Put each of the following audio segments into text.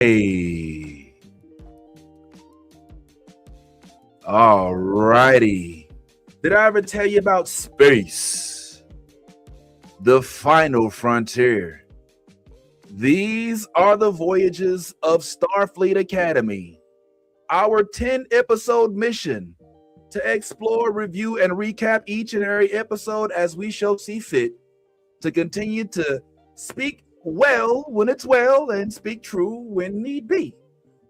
Hey, all righty. Did I ever tell you about space? The final frontier. These are the voyages of Starfleet Academy. Our 10-episode mission to explore, review, and recap each and every episode as we shall see fit, to continue to speak well when it's well and speak true when need be,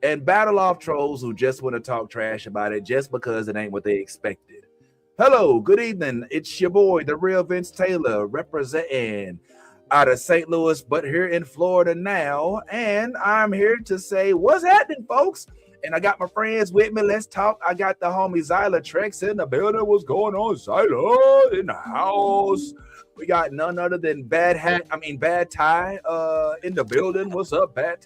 and battle off trolls who just want to talk trash about it just because it ain't what they expected. Hello, good evening. It's your boy, the real Vince Taylor, representing out of St. Louis, but here in Florida now. And I'm here to say, what's happening, folks? And I got my friends with me. Let's talk. I got the homie Zyla Trex in the building. What's going on, Zyla? In the house. We got none other than Bad Tie in the building. What's up, Bat?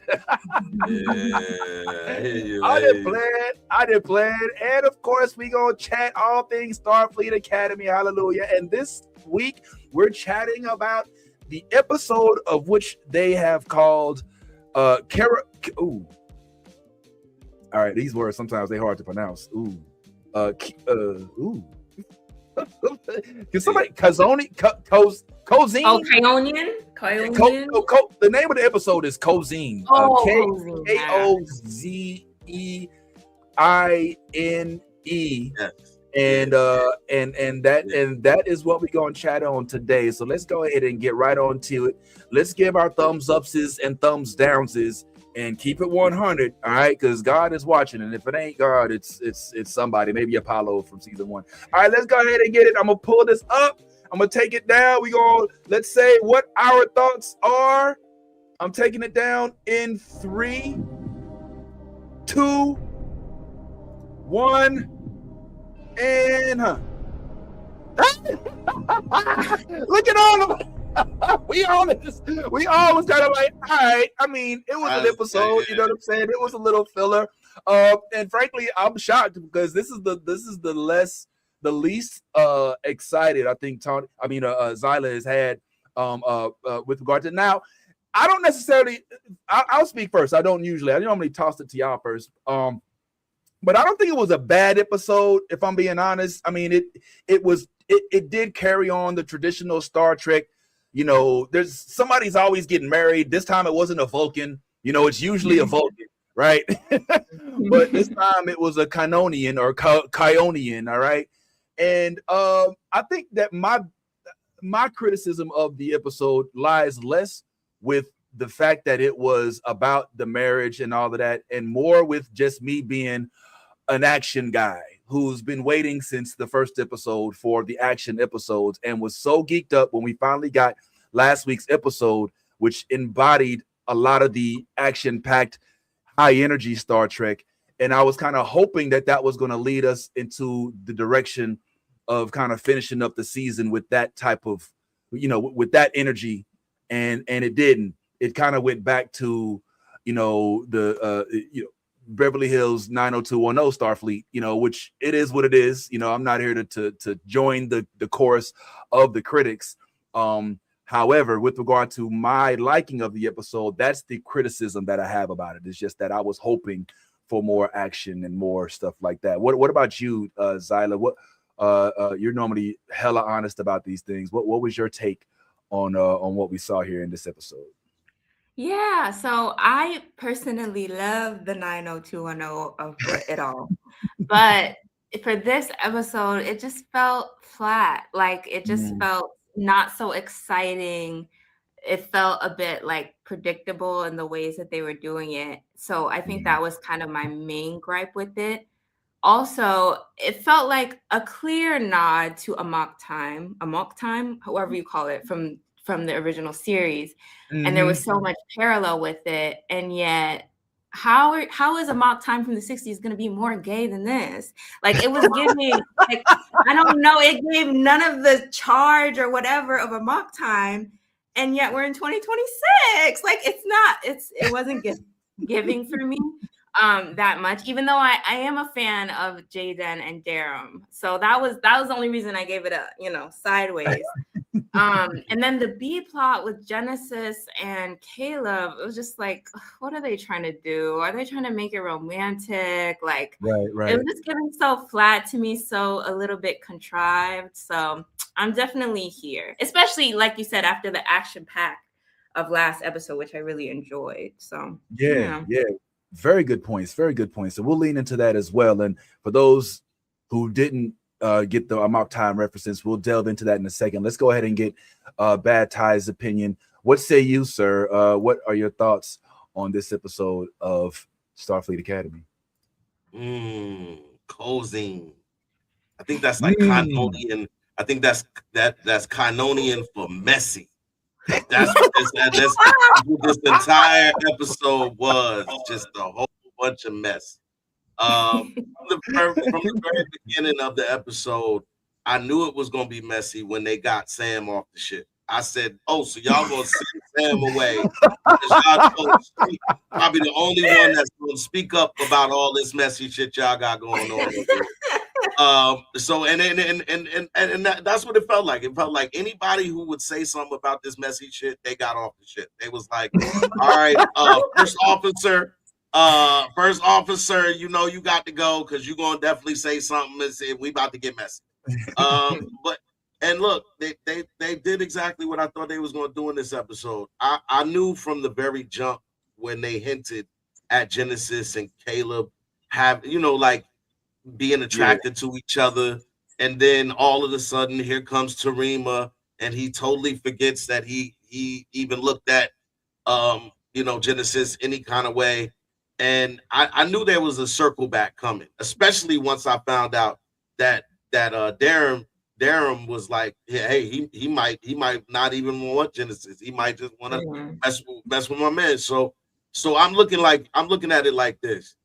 I didn't plan. And of course, we gonna chat all things Starfleet Academy. Hallelujah. And this week, we're chatting about the episode of which they have called Ooh. All right, these words sometimes they're hard to pronounce. Ooh. Ooh. Can somebody Cozine? Oh, Khionian? The name of the episode is Cozine. K-O-Z-E-I-N-E. Yes. And that is what we're gonna chat on today. So let's go ahead and get right on to it. Let's give our thumbs upses and thumbs downses and keep it 100. All right, because God is watching, and if it ain't God, it's somebody, maybe Apollo from season 1. All right, let's go ahead and get it. I'm gonna pull this up. I'm gonna take it down. Let's say what our thoughts are. I'm taking it down in 3, 2, 1. And look at all of we all was kind of like, all right. I mean, it was an episode, you know what I'm saying? It was a little filler. And frankly, I'm shocked because this is the least excited I think Zyla has had with regard to now. I don't necessarily I'll speak first. I normally toss it to y'all first. But I don't think it was a bad episode, if I'm being honest. I mean, it did carry on the traditional Star Trek. You know, somebody's always getting married. This time it wasn't a Vulcan. You know, it's usually a Vulcan, right? But this time it was a Khionian or Khionian, all right? And I think that my criticism of the episode lies less with the fact that it was about the marriage and all of that, and more with just me being an action guy who's been waiting since the first episode for the action episodes and was so geeked up when we finally got last week's episode, which embodied a lot of the action-packed, high-energy Star Trek. And I was kind of hoping that was going to lead us into the direction of kind of finishing up the season with that type of, with that energy. And it didn't. It kind of went back to, Beverly Hills 90210 Starfleet, which it is what it is. I'm not here to join the chorus of the critics. However, with regard to my liking of the episode, that's the criticism that I have about it. It's just that I was hoping for more action and more stuff like that. What about you, Zyla? What you're normally hella honest about these things. What was your take on what we saw here in this episode? Yeah, so I personally love the 90210 of it all. But for this episode, it just felt flat. Like it just felt not so exciting. It felt a bit like predictable in the ways that they were doing it. So I think that was kind of my main gripe with it. Also, it felt like a clear nod to Amok Time, however you call it, from the original series. And there was so much parallel with it. And yet, how is Amok Time from the 60s going to be more gay than this? Like, it was giving, like, I don't know, it gave none of the charge or whatever of Amok Time. And yet we're in 2026. Like, it wasn't giving for me that much, even though I am a fan of Jaden and Darum. So that was the only reason I gave it a, sideways. And then the B plot with Genesis and Caleb, it was just like, what are they trying to do? Are they trying to make it romantic? Like, right. It was just getting so flat to me, so a little bit contrived. So I'm definitely here, especially like you said, after the action pack of last episode, which I really enjoyed. So yeah. Very good points. Very good points. So we'll lean into that as well. And for those who didn't get the amount time references, we'll delve into that in a second. Let's go ahead and get Bad Ty's opinion. What say you, sir? What are your thoughts on this episode of Starfleet Academy? Cozine. I think that's like Khionian. I think that's Khionian for messy. That's what this entire episode was, just a whole bunch of mess. From the very beginning of the episode, I knew it was gonna be messy when they got Sam off the ship. I said, "Oh, so y'all gonna send Sam away? Y'all probably the only one that's gonna speak up about all this messy shit y'all got going on." So that's what it felt like. It felt like anybody who would say something about this messy shit, they got off the ship. They was like, "All right, first officer, you know you got to go because you're gonna definitely say something and say we about to get messy." And look, they did exactly what I thought they was gonna do in this episode. I knew from the very jump when they hinted at Genesis and Caleb like being attracted to each other, and then all of a sudden here comes Tarima, and he totally forgets that he even looked at Genesis any kind of way. And I knew there was a circle back coming, especially once I found out that Darren was like, hey, he might not even want Genesis. He might just want to mess with my man. So I'm looking at it like this.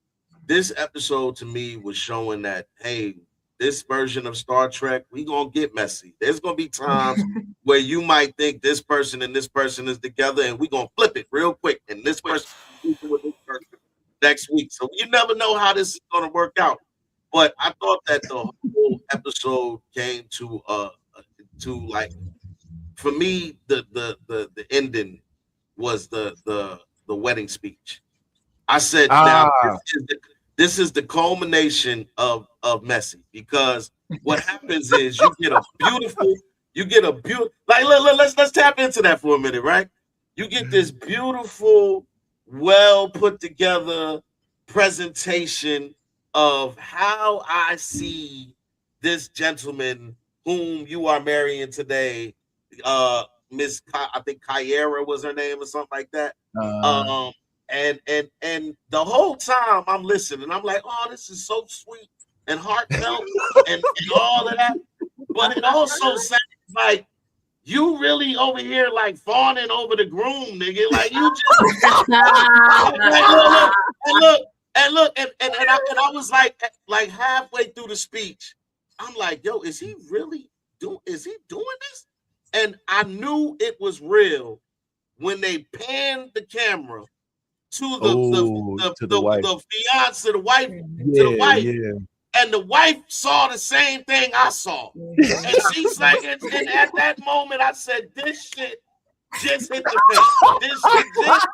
This episode to me was showing that, hey, this version of Star Trek, we gonna get messy. There's gonna be times where you might think this person and this person is together, and we gonna flip it real quick, and this person with this person next week. So you never know how this is gonna work out. But I thought that the whole episode came to like, for me, the ending was the wedding speech. I said, now this is the culmination of messy, because what happens is you get a beautiful like let's tap into that for a minute, right? You get this beautiful, well put together presentation of how I see this gentleman whom you are marrying today, Miss I think Kyera was her name or something like that. And the whole time I'm listening, I'm like, oh, this is so sweet and heartfelt and all of that. But it also sounds like you really over here like fawning over the groom, nigga. Like you just and I was like halfway through the speech, I'm like, yo, is he doing this? And I knew it was real when they panned the camera to the wife, the fiance, the wife, to the wife. Yeah. And the wife saw the same thing I saw. And she's like, and at that moment, I said, this shit just hit the fan. This shit just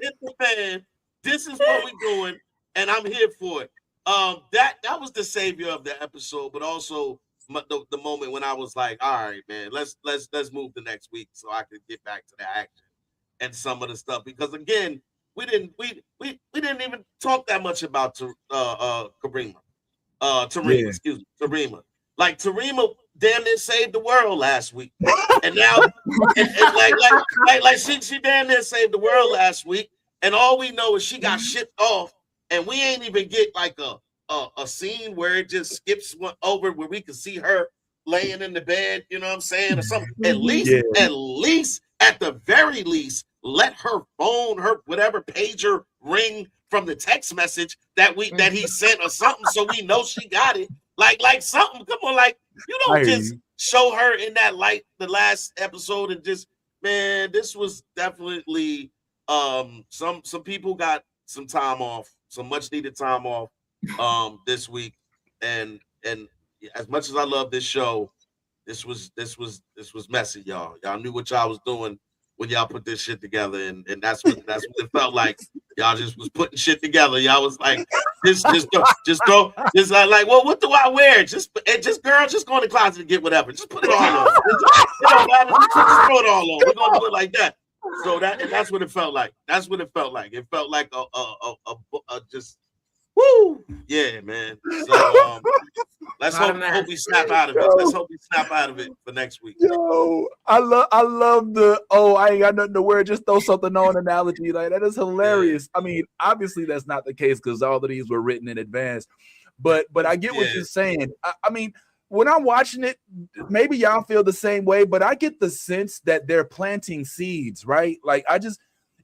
hit the fan. This is what we're doing, and I'm here for it. That was the savior of the episode, but also the moment when I was like, all right, man, let's move to next week so I can get back to the action and some of the stuff. Because again, we didn't even talk that much about Tarima. Tarima. Like Tarima damn near saved the world last week. And now like she damn near saved the world last week. And all we know is she got shipped off, and we ain't even get like a scene where it just skips over where we can see her laying in the bed, you know what I'm saying, or something. At least, at the very least, let her phone, her whatever pager ring from the text message that he sent or something, so we know she got it. Like something. Come on, like you don't just show her in that light the last episode and just, man, this was definitely some people got some time off, some much needed time off this week, and as much as I love this show, this was messy, y'all. Y'all knew what y'all was doing when y'all put this shit together, and that's what it felt like. Y'all just was putting shit together. Y'all was like, just like, well, what do I wear? Just girl, just go in the closet and get whatever. Just put it all on. Just throw it all on. We're gonna do it like that. So that's what it felt like. That's what it felt like. It felt like a just woo, yeah, man. So let's hope we snap out of it. Let's hope we snap out of it for next week. Yo, I love the I ain't got nothing to wear, just throw something on analogy. Like that is hilarious. Yeah. I mean, obviously that's not the case because all of these were written in advance. But I get what you're saying. I mean, when I'm watching it, maybe y'all feel the same way, but I get the sense that they're planting seeds, right? Like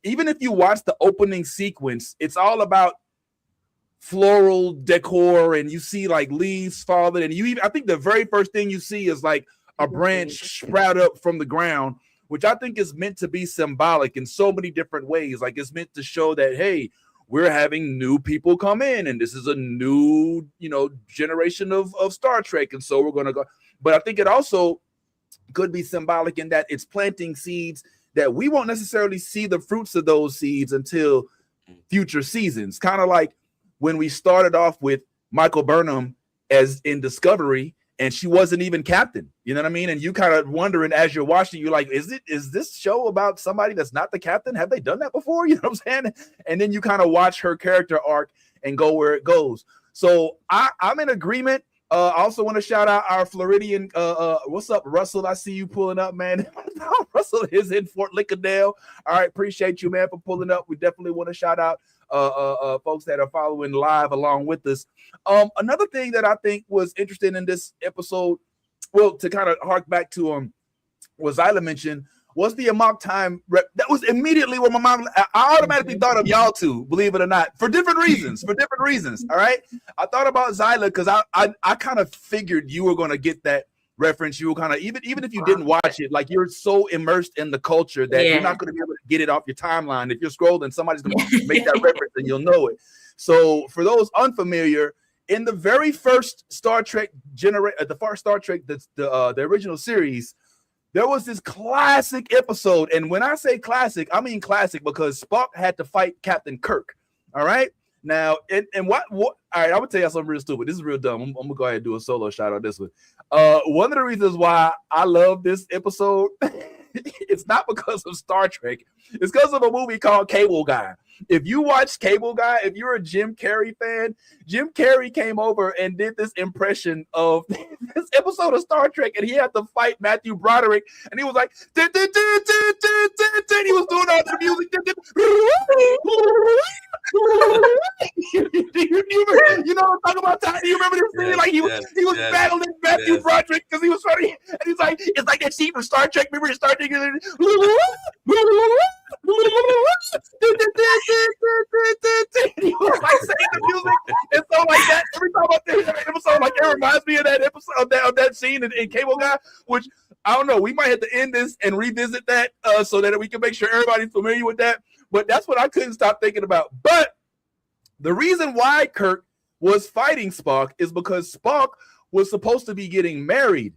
even if you watch the opening sequence, it's all about floral decor, and you see like leaves falling, and I think the very first thing you see is like a branch sprout up from the ground, which I think is meant to be symbolic in so many different ways. Like it's meant to show that, hey, we're having new people come in, and this is a new, generation of Star Trek, and so we're going to go. But I think it also could be symbolic in that it's planting seeds that we won't necessarily see the fruits of those seeds until future seasons. Kind of like when we started off with Michael Burnham as in Discovery, and she wasn't even captain, you know what I mean? And you kind of wondering as you're watching, you're like, is this show about somebody that's not the captain? Have they done that before? You know what I'm saying? And then you kind of watch her character arc and go where it goes. So I'm in agreement. I also want to shout out our Floridian. What's up, Russell? I see you pulling up, man. Russell is in Fort Lauderdale. All right, appreciate you, man, for pulling up. We definitely want to shout out folks that are following live along with us. Another thing that I think was interesting in this episode, well, to kind of hark back to what Zyla mentioned, was the Amok Time rep. That was immediately what I automatically thought of y'all two, believe it or not, for different reasons. All right. I thought about Zyla because I kind of figured you were going to get that reference. You were kind of, even if you didn't watch it, like you're so immersed in the culture that you're not going to be able to get it off your timeline. If you're scrolling, somebody's going to make that reference and you'll know it. So for those unfamiliar, in the very first Star Trek the original series, there was this classic episode. And when I say classic, I mean classic because Spock had to fight Captain Kirk. All right. Now, and what all right, I'm gonna tell you something real stupid. This is real dumb. I'm gonna go ahead and do a solo shot on this one. One of the reasons why I love this episode, it's not because of Star Trek, it's because of a movie called Cable Guy. If you watch Cable Guy, if you're a Jim Carrey fan, Jim Carrey came over and did this impression of this episode of Star Trek, and he had to fight Matthew Broderick, and he was like, he was doing all the music. You know what I'm talking about, Ty? Do you remember this scene? Like he was battling Matthew Broderick because he was trying to, and he's like, it's like that scene from Star Trek. Remember Star Trek? He was like saying the music and so like that. Every time I think of that episode, like it reminds me of that episode of that scene in Cable Guy, which I don't know. We might have to end this and revisit that so that we can make sure everybody's familiar with that. But that's what I couldn't stop thinking about. But the reason why Kirk was fighting Spock is because Spock was supposed to be getting married.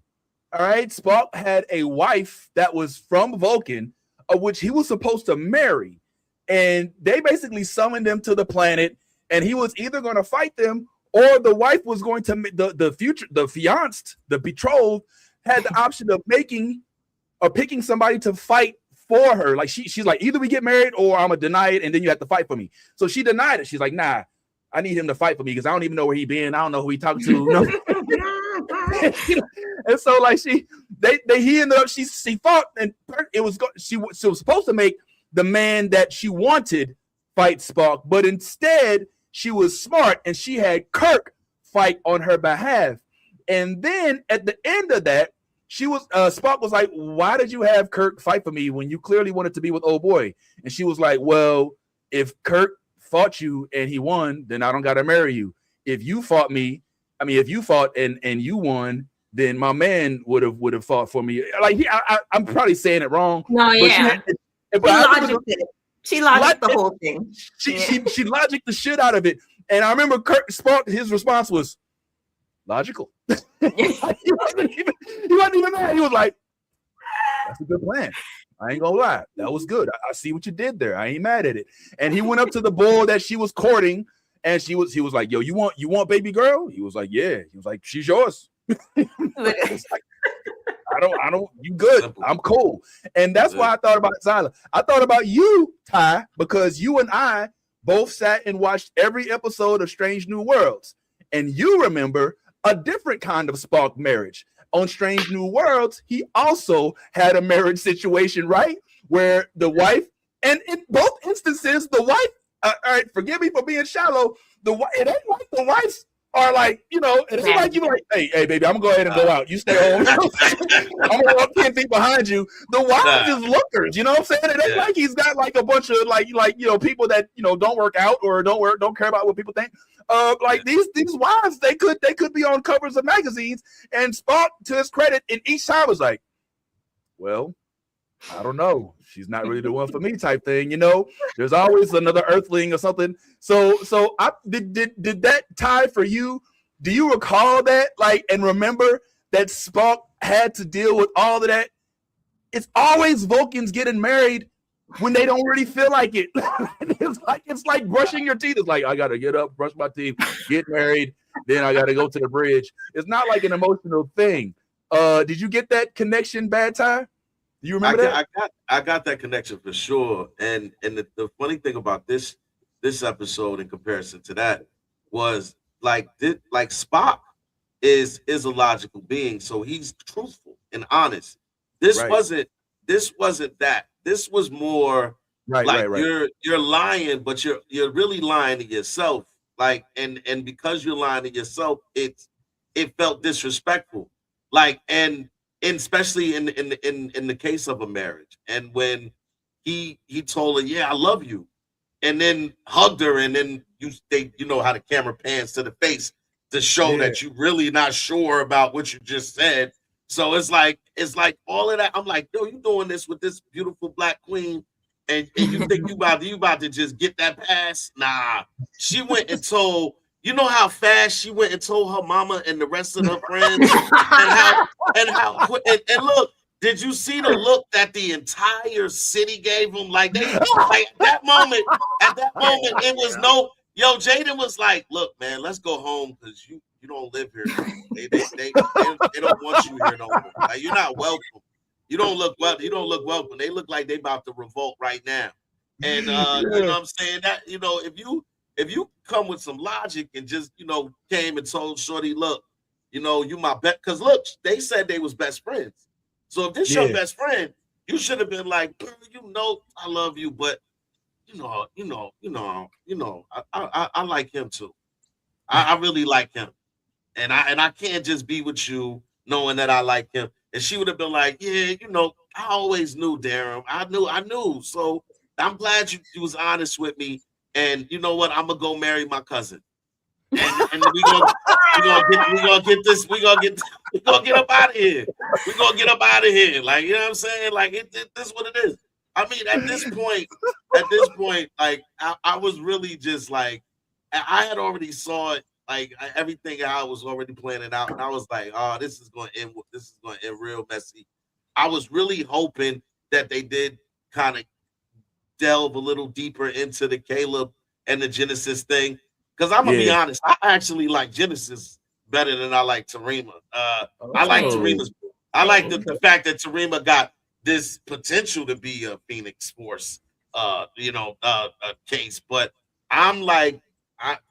All right. Spock had a wife that was from Vulcan, of which he was supposed to marry. And they basically summoned him to the planet, and he was either going to fight them or the wife was going to, the fiancé, the betrothed, had the option of making or picking somebody to fight for her. Like she's like, either we get married or I'm gonna deny it, and then you have to fight for me. So she denied it. She's like, nah, I need him to fight for me because I don't even know where he been. I don't know who he talking to. No. And so like he ended up, she fought, and she was supposed to make the man that she wanted fight Spock, but instead she was smart and she had Kirk fight on her behalf. And then at the end of that, she was Spock was like, why did you have Kirk fight for me when you clearly wanted to be with old boy? And she was like, well, if Kirk fought you and he won, then I don't gotta marry you. If you fought and you won, then my man would have fought for me. Like I'm probably saying it wrong. No, yeah. She logicked the whole thing. She logicked the shit out of it. And I remember Spock, his response was, logical. he wasn't even mad. He was like, that's a good plan. I ain't gonna lie. That was good. I see what you did there. I ain't mad at it. And he went up to the bull that she was courting, and he was like, yo, you want baby girl? He was like, yeah. He was like, she's yours. Like, I don't, you good. I'm cool. And that's why I thought about Zyla. I thought about you, Ty, because you and I both sat and watched every episode of Strange New Worlds. And you remember a different kind of Spock marriage. On Strange New Worlds, he also had a marriage situation, right? Where the wife, and in both instances, the wife, all right, forgive me for being shallow, it ain't like the wives are like, it ain't like you like, hey, baby, I'm gonna go ahead and go out. You stay home. I'm gonna walk 10 feet behind you. The wives is lookers, you know what I'm saying? It ain't like he's got like a bunch of like people that don't work out or don't care about what people think. These wives, they could be on covers of magazines, and Spock, to his credit, in each time was like, well, I don't know. She's not really the one for me type thing, There's always another Earthling or something. So I did that tie for you? Do you recall that? And remember that Spock had to deal with all of that? It's always Vulcans getting married when they don't really feel like it. It's like brushing your teeth. It's like, I gotta get up, brush my teeth, get married, then I gotta go to the bridge. It's not like an emotional thing. Did you get that connection, Bad Time? Do you remember that? I got that connection for sure. And the funny thing about this episode in comparison to that was like Spock is a logical being, so he's truthful and honest. This wasn't that. This was more right. You're lying, but you're really lying to yourself. And because you're lying to yourself, it felt disrespectful. And especially in the case of a marriage. And when he told her, yeah, I love you, and then hugged her, and then you know how the camera pans to the face to show that you're really not sure about what you just said. So it's like all of that. I'm like, yo, you doing this with this beautiful black queen, and you think you about to just get that pass? Nah. She went and told, you know how fast she went and told her mama and the rest of her friends, and look, did you see the look that the entire city gave them? At that moment, it was Jaden was like, look, man, let's go home because you don't live here. They don't want you here no more. You're not welcome. You don't look welcome. They look like they about to revolt right now. And you know what I'm saying? That if you come with some logic and just came and told Shorty, look, you my best, because look, they said they was best friends. So if this your best friend, you should have been like, I love you, but I like him too. I really like him. And I can't just be with you knowing that I like him. And she would have been like, yeah, I always knew, Darren. I knew. So I'm glad you was honest with me. And you know what? I'm gonna go marry my cousin. And we gonna get up out of here. We're gonna get up out of here. You know what I'm saying? This is what it is. I mean, at this point, I was really just like, I had already saw it. Everything I was already planning out, and I was like, "Oh, this is going to end real messy." I was really hoping that they did kind of delve a little deeper into the Caleb and the Genesis thing, because I'm gonna be honest, I actually like Genesis better than I like Tarima. I like Tarima's. I like the fact that Tarima got this potential to be a Phoenix Force, case, but I'm like.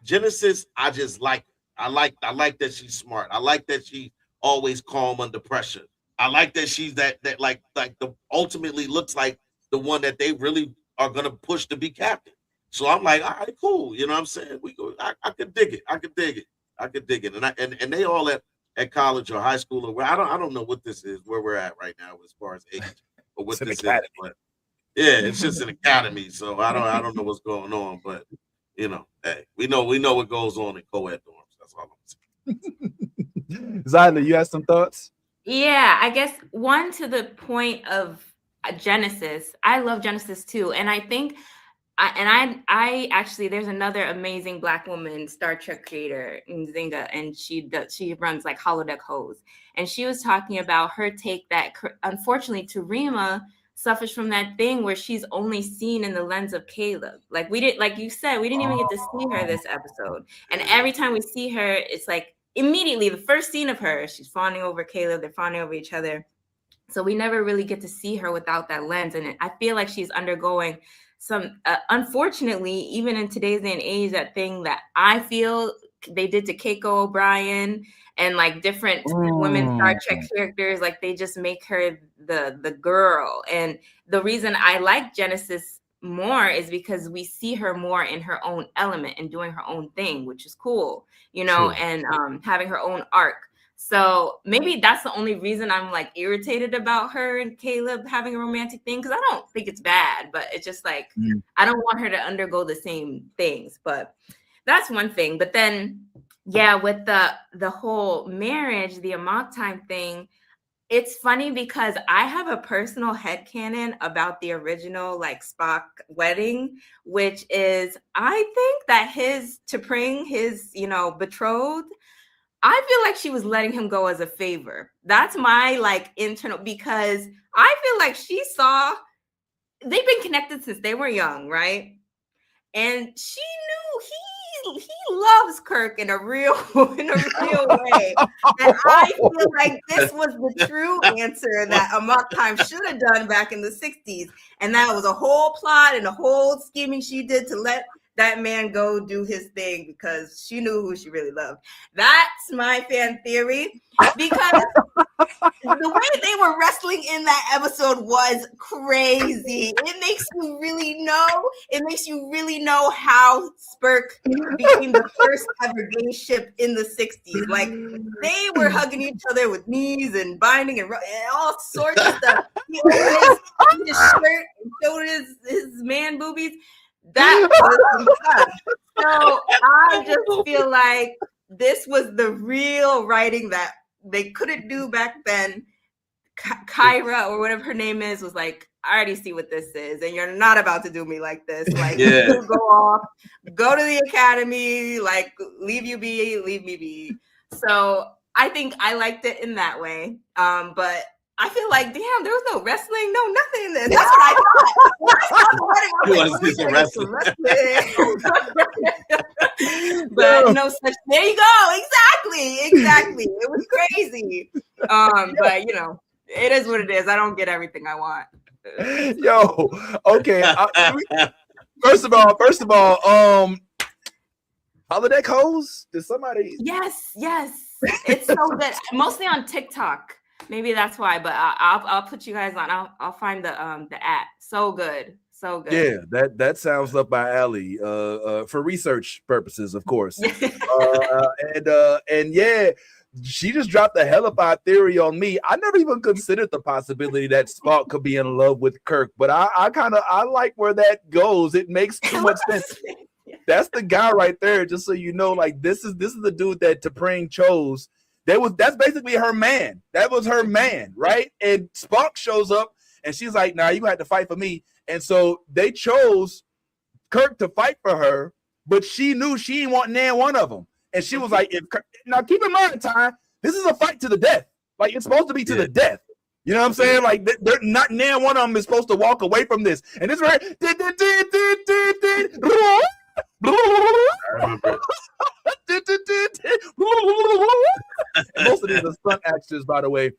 Genesis, I just like it. I like that she's smart. I like that she's always calm under pressure. I like that she's that like the ultimately looks like the one that they really are gonna push to be captain. So I'm like, all right, cool. You know what I'm saying? I could dig it. I could dig it. And they all at college or high school or where I don't know what this is, where we're at right now as far as age or what this is. But yeah, it's just an academy. So I don't know what's going on, but hey, we know what goes on in co-ed dorms. That's all I'm saying. Zyla, you have some thoughts? Yeah, I guess one to the point of Genesis. I love Genesis too, and I think I actually, there's another amazing Black woman Star Trek creator, Nzinga, and she runs like holodeck hose, and she was talking about her take that unfortunately Tarima suffers from that thing where she's only seen in the lens of Caleb. Like we didn't, like you said, we didn't even get to see her this episode, and every time we see her, it's like immediately the first scene of her, she's fawning over Caleb, they're fawning over each other. So we never really get to see her without that lens. And I feel like she's undergoing some, unfortunately, even in today's day and age, that thing that I feel they did to Keiko O'Brien and like different women Star Trek characters, like they just make her the girl. And the reason I like Genesis more is because we see her more in her own element and doing her own thing, which is cool, you know, and having her own arc. So maybe that's the only reason I'm like irritated about her and Caleb having a romantic thing, because I don't think it's bad, but it's just like I don't want her to undergo the same things. But that's one thing. But then, yeah, with the whole marriage, the Amok Time thing, it's funny because I have a personal headcanon about the original like Spock wedding, which is I think that T'Pring, his, you know, betrothed, I feel like she was letting him go as a favor. That's my like internal, because I feel like she saw they've been connected since they were young, right? And she knew he loves Kirk in a real way. And I feel like this was the true answer that Amok Time should have done back in the 60s. And that was a whole plot and a whole scheming she did to let that man go do his thing because she knew who she really loved. That's my fan theory, because the way they were wrestling in that episode was crazy. It makes you really know how Spurk became the first ever gay ship in the 60s. Like they were hugging each other with knees and binding and all sorts of stuff. He opened his shirt and showed his man boobies. That was fun. So I just feel like this was the real writing that they couldn't do back then. Kyra, or whatever her name is, was like, I already see what this is, and you're not about to do me like this. Like, you go off, go to the academy, like, leave me be. So I think I liked it in that way. But I feel like, damn, there was no wrestling, no nothing in this. That's what I thought. But no such. There you go. Exactly. It was crazy. But you know, it is what it is. I don't get everything I want. Yo, okay. First of all, holodeck hose. Did somebody? Yes. It's so good. Mostly on TikTok. Maybe that's why, but I'll put you guys on. I'll find the app. So good. Yeah, that sounds up my alley. For research purposes, of course. And yeah, she just dropped the hellified theory on me. I never even considered the possibility that Spock could be in love with Kirk, but I like where that goes. It makes too much sense. That's the guy right there. Just so you know, like this is the dude that T'Pring chose. That's basically her man. That was her man, right? And Spock shows up and she's like, nah, you have to fight for me. And so they chose Kirk to fight for her, but she knew she didn't want near one of them. And she was like, now keep in mind, Ty, this is a fight to the death. Like it's supposed to be to the death. You know what I'm saying? Like they're not near one of them is supposed to walk away from this. And it's right. Most of these are stunt actors, by the way.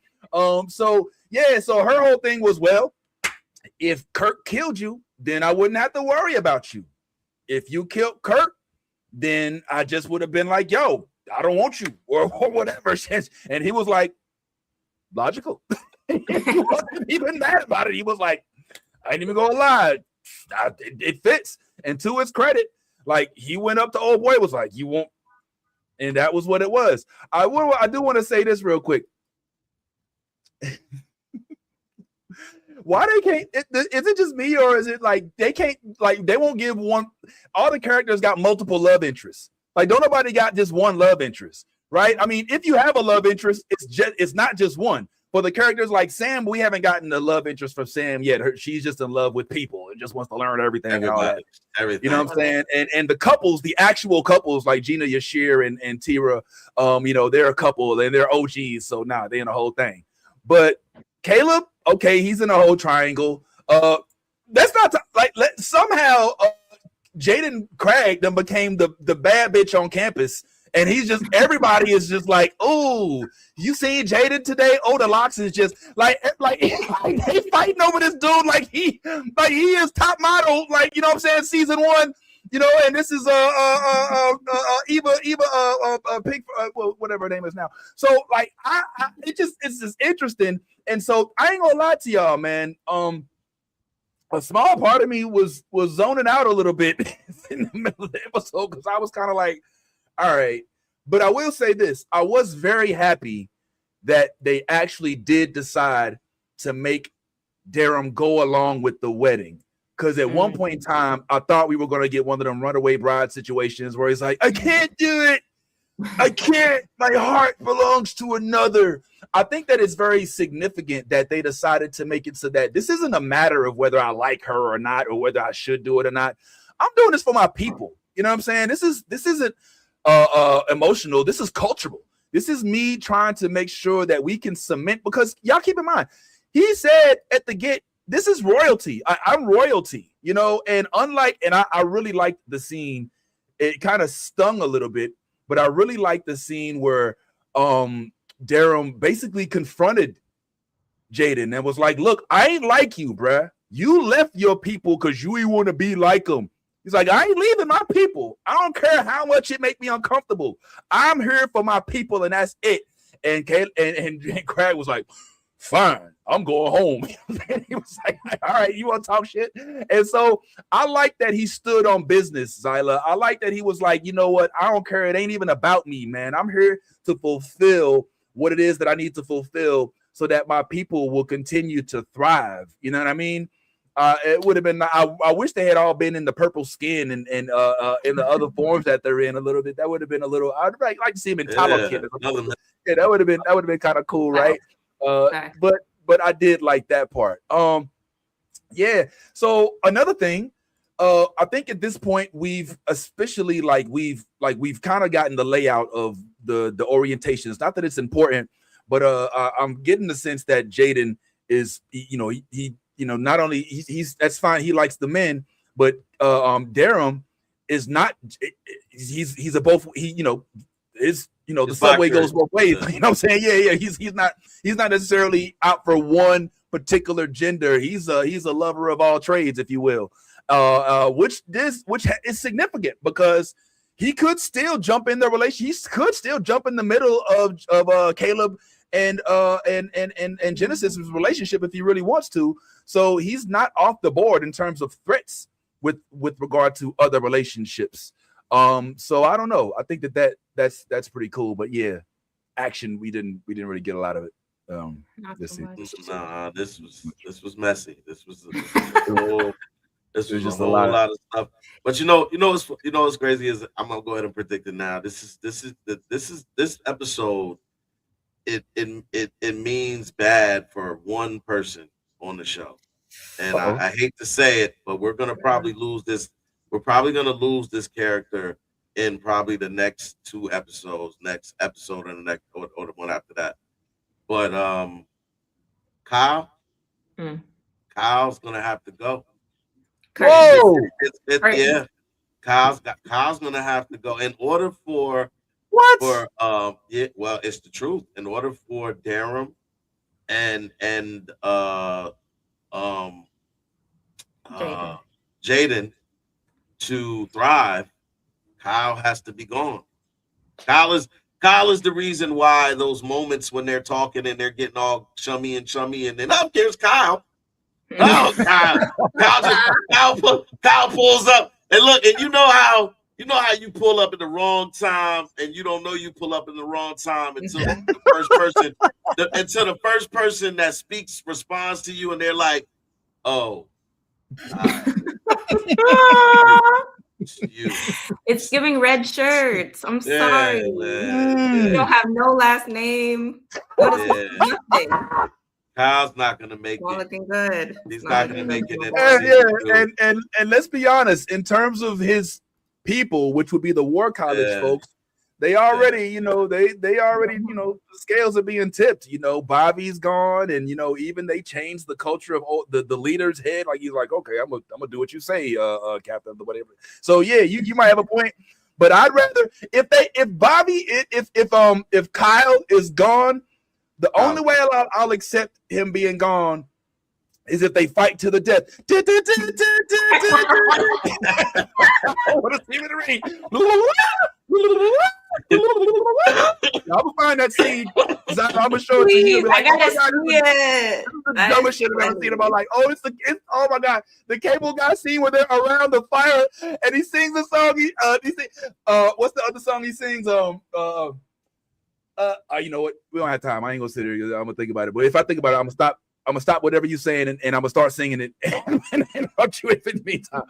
So her whole thing was, well, if Kirk killed you, then I wouldn't have to worry about you. If you killed Kirk, then I just would have been like, yo, I don't want you, or whatever. And he was like, logical. He wasn't even mad about it. He was like, I ain't even gonna lie, it fits. And to his credit, like he went up to old boy, was like, you won't, and that was what it was. I do want to say this real quick. Why they can't? Is it just me, or is it like they can't? Like they won't give one. All the characters got multiple love interests. Like don't nobody got just one love interest, right? I mean, if you have a love interest, it's not just one. for the characters like Sam, we haven't gotten the love interest from Sam yet. She's just in love with people and just wants to learn everything and all that. Everything. You know what I'm saying? And the couples, the actual couples like Gina Yashir and Tira, they're a couple and they're OGs. So they're in the whole thing. But Caleb, okay, he's in a whole triangle. That's not somehow Jaden Craig then became the bad bitch on campus. And everybody is just like, oh, you seen Jaden today? Oh, the Locks is just like they fighting over this dude like he is top model, like, you know what I'm saying, season 1, and this is Eva Pink, whatever her name is now. So like it's just interesting, and so I ain't gonna lie to y'all, man. A small part of me was zoning out a little bit in the middle of the episode because I was kind of like, all right. But I will say this. I was very happy that they actually did decide to make Darum go along with the wedding. Because at one point in time, I thought we were going to get one of them runaway bride situations where he's like, I can't do it. I can't. My heart belongs to another. I think that it's very significant that they decided to make it so that this isn't a matter of whether I like her or not, or whether I should do it or not. I'm doing this for my people. You know what I'm saying? This isn't emotional. This is cultural. This is me trying to make sure that we can cement, because y'all keep in mind, he said at the get, this is royalty. I'm royalty, and I really liked the scene. It kind of stung a little bit, but I really liked the scene where Darum basically confronted Jaden and was like, look, I ain't like you, bruh. You left your people because you ain't want to be like them. He's like, I ain't leaving my people. I don't care how much it make me uncomfortable. I'm here for my people, and that's it. And Craig was like, fine, I'm going home. He was like, all right, you want to talk shit? And so I like that he stood on business, Zyla. I like that he was like, you know what? I don't care. It ain't even about me, man. I'm here to fulfill what it is that I need to fulfill so that my people will continue to thrive. You know what I mean? It would have been. I wish they had all been in the purple skin and in the other forms that they're in a little bit. That would have been a little. I'd like to see him in Talo Kid. Yeah, that would have been kind of cool, right? But I did like that part. Yeah. So another thing, I think at this point we've especially we've kind of gotten the layout of the orientations. Not that it's important, but I'm getting the sense that Jaden is, he not only he's that's fine, he likes the men, but Darum is not. He's a both. The subway goes both ways. You know what I'm saying? Yeah. He's not necessarily out for one particular gender. He's a lover of all trades, if you will. Which is significant because he could still jump in the relationship. He could still jump in the middle of Caleb and Genesis's relationship if he really wants to. So he's not off the board in terms of threats with regard to other relationships. So I don't know. I think that's pretty cool. But yeah, action we didn't really get a lot of it. This was messy. This was just a lot of stuff. But what's crazy is I'm gonna go ahead and predict it now. This episode. It means bad for one person on the show, and I hate to say it, but we're gonna probably lose this. We're probably gonna lose this character in probably the next 2 episodes, next episode and the next or the one after that. But Kyle's gonna have to go. Whoa! Yeah, Kyle's gonna have to go in order for. What? Well, it's the truth. In order for Darum and Jaden to thrive, Kyle has to be gone. Kyle is the reason why those moments when they're talking and they're getting all chummy, and then up there's Kyle. Oh, Kyle pulls up and look, and you know how you pull up in the wrong time, and you don't know you pull up in the wrong time until the first person that speaks responds to you, and they're like, "Oh, It's giving red shirts. I'm sorry. You don't have no last name. What is nothing? Kyle's not gonna make it. Looking good. He's not gonna make it. And let's be honest, in terms of his people, which would be the War College folks, they already, you know, they already, you know, the scales are being tipped. You know, Bobby's gone, and you know, even they changed the culture of the leader's head. Like he's like, okay, I'm gonna do what you say, Captain, or whatever. So yeah, you might have a point, but I'd rather if Kyle is gone, the only way I'll accept him being gone is if they fight to the death. What a scene in the ring. I'm gonna find that scene. I'm gonna show it to you. Like, I gotta see it. The dumbest shit I've ever seen about like, oh my god, the cable guy scene where they're around the fire and he sings a song. He what's the other song he sings? You know what? We don't have time. I ain't gonna sit here. I'm gonna think about it. But if I think about it, I'm gonna stop whatever you're saying and I'm gonna start singing it and interrupt you if it means time.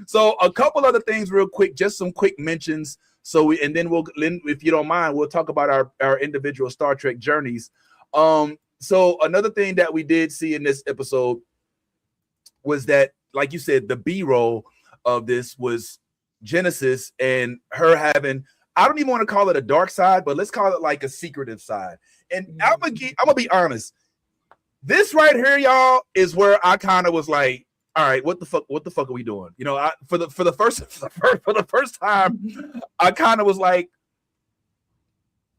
So a couple other things real quick, just some quick mentions. So and then if you don't mind, we'll talk about our individual Star Trek journeys. So another thing that we did see in this episode was that, like you said, the B-roll of this was Genesis and her having, I don't even want to call it a dark side, but let's call it like a secretive side. And I'm gonna be honest. This right here, y'all, is where I kind of was like, all right, what the fuck are we doing? You know, for the first time, I kind of was like,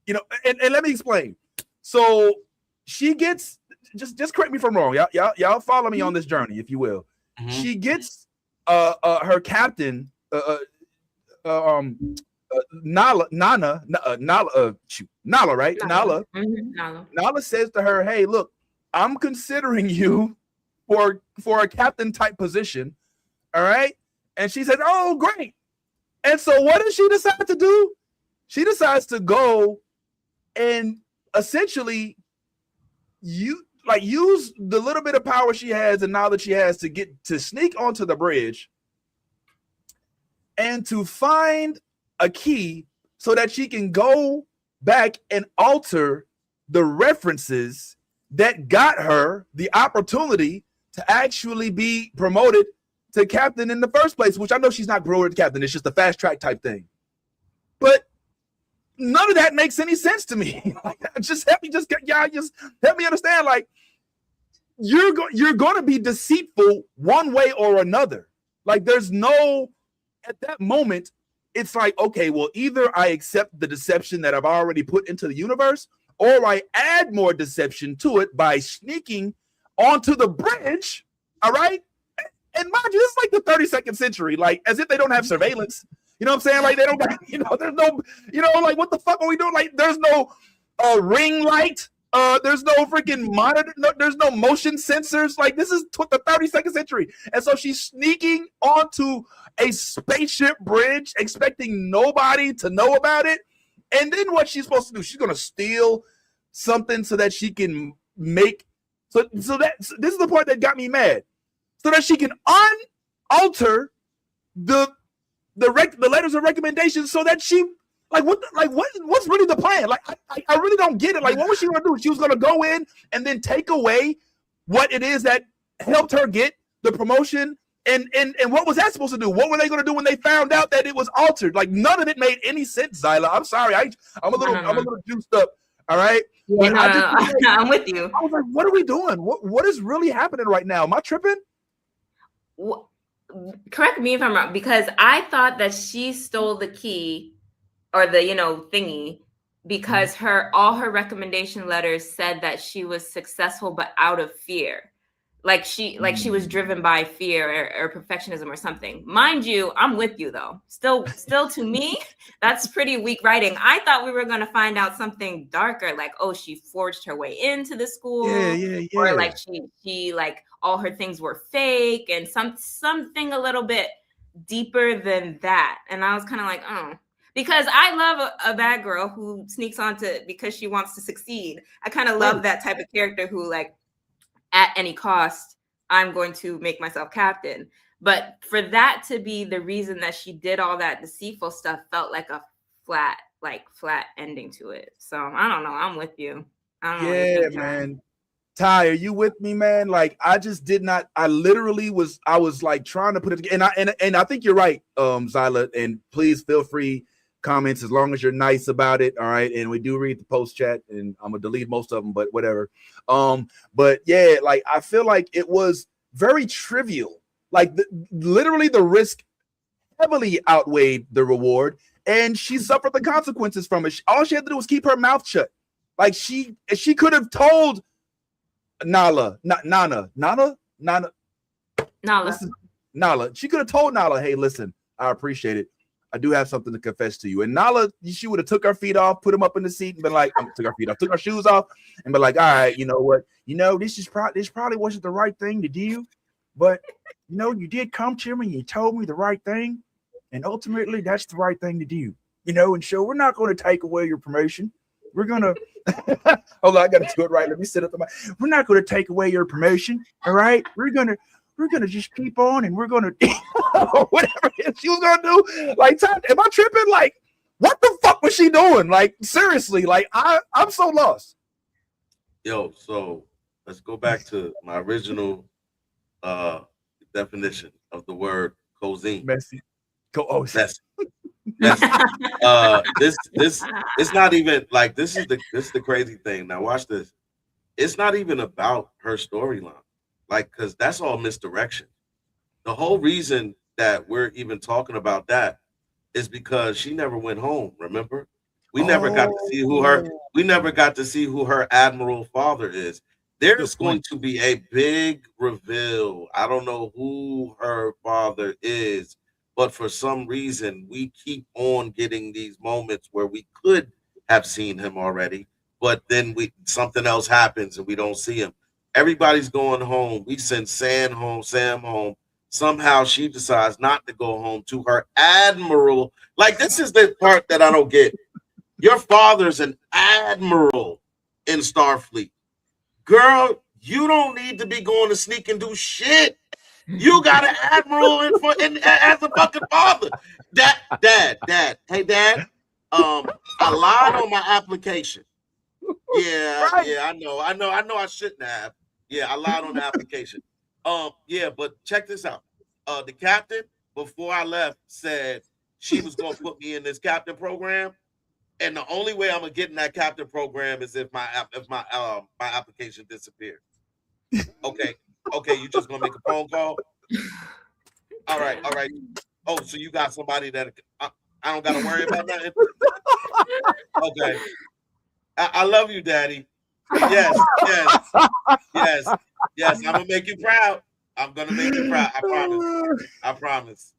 you know, and let me explain. So she gets, just correct me if I'm wrong. Y'all follow me on this journey, if you will. Mm-hmm. She gets her captain, Nala, right? Nala. Mm-hmm. Nala says to her, hey, look, I'm considering you for a captain type position. All right. And she said, oh, great. And so what does she decide to do? She decides to go and essentially use the little bit of power she has and knowledge she has to sneak onto the bridge and to find a key so that she can go back and alter the references that got her the opportunity to actually be promoted to captain in the first place, which I know she's not promoted to captain. It's just a fast track type thing. But none of that makes any sense to me. Just help me understand. Like, you're going to be deceitful one way or another. Like, there's no, at that moment, it's like, okay, well, either I accept the deception that I've already put into the universe, or I add more deception to it by sneaking onto the bridge. All right. And mind you, this is like the 32nd century, like as if they don't have surveillance. You know what I'm saying? Like they don't got, there's no, like what the fuck are we doing? Like there's no ring light. There's no freaking monitor. No, there's no motion sensors. Like this is the 32nd century. And so she's sneaking onto a spaceship bridge, expecting nobody to know about it. And then what she's supposed to do? She's going to steal something so that she can make. So this is the part that got me mad. So that she can alter the letters of recommendation so that she what's really the plan? Like I really don't get it. Like what was she gonna do? She was gonna go in and then take away what it is that helped her get the promotion. And what was that supposed to do? What were they gonna do when they found out that it was altered? Like none of it made any sense, Zyla. I'm sorry. I'm a little juiced up. All right. Yeah, I'm with you. I was like, what are we doing? What is really happening right now? Am I tripping? Correct me if I'm wrong, because I thought that she stole the key or the thingy because all her recommendation letters said that she was successful but out of fear, like she was driven by fear or perfectionism or something. Mind you, I'm with you though. Still to me, that's pretty weak writing. I thought we were going to find out something darker, like she forged her way into the school, or like she like all her things were fake and something a little bit deeper than that. And I was kind of like, oh, because I love a bad girl who sneaks onto because she wants to succeed. I kind of love that type of character who like at any cost, I'm going to make myself captain. But for that to be the reason that she did all that deceitful stuff felt like a flat ending to it. So I don't know. I'm with you. I don't know what you think, man. Ty, are you with me, man? Like, I just did not. I literally was. I was like trying to put it together, and I think you're right, Zyla. And please feel free comments as long as you're nice about it. All right, and we do read the post chat, and I'm gonna delete most of them, but whatever. But yeah, like I feel like it was very trivial. Like literally, the risk heavily outweighed the reward, and she suffered the consequences from it. All she had to do was keep her mouth shut. Like she could have told Nala. She could have told Nala, hey, listen, I appreciate it. I do have something to confess to you. And Nala, she would have took her feet off, put them up in the seat, and been like, took her shoes off, and be like, all right, you know what? This probably wasn't the right thing to do, but you did come to me and you told me the right thing, and ultimately that's the right thing to do. And so we're not going to take away your promotion. We're gonna hold on, I gotta do it right. Let me sit up. We're not gonna take away your promotion, all right? We're gonna just keep on, and we're gonna whatever she was gonna do. Like, am I tripping? Like, what the fuck was she doing? Like, seriously, like I'm so lost. Yo, so let's go back to my original definition of the word cozine. Messy. Messy. This it's not even like this is the crazy thing. Now watch this. It's not even about her storyline, like, because that's all misdirection. The whole reason that we're even talking about that is because she never went home. Remember, we never got to see who her admiral father is. There's going to be a big reveal. I don't know who her father is, but for some reason, we keep on getting these moments where we could have seen him already, but then something else happens and we don't see him. Everybody's going home. We send Sam home. Somehow she decides not to go home to her admiral. Like, this is the part that I don't get. Your father's an admiral in Starfleet. Girl, you don't need to be going to sneak and do shit. You got an admiral as a fucking father. Dad. Hey, Dad. I lied on my application. Yeah, right. Yeah, I know. I shouldn't have. Yeah, I lied on the application. Yeah, but check this out. The captain, before I left, said she was gonna put me in this captain program, and the only way I'm gonna get in that captain program is if my application disappears. Okay, you just gonna make a phone call? All right. Oh, so you got somebody that I don't gotta worry about that? Okay. I love you, Daddy. Yes. I'm gonna make you proud. I'm gonna make you proud. I promise.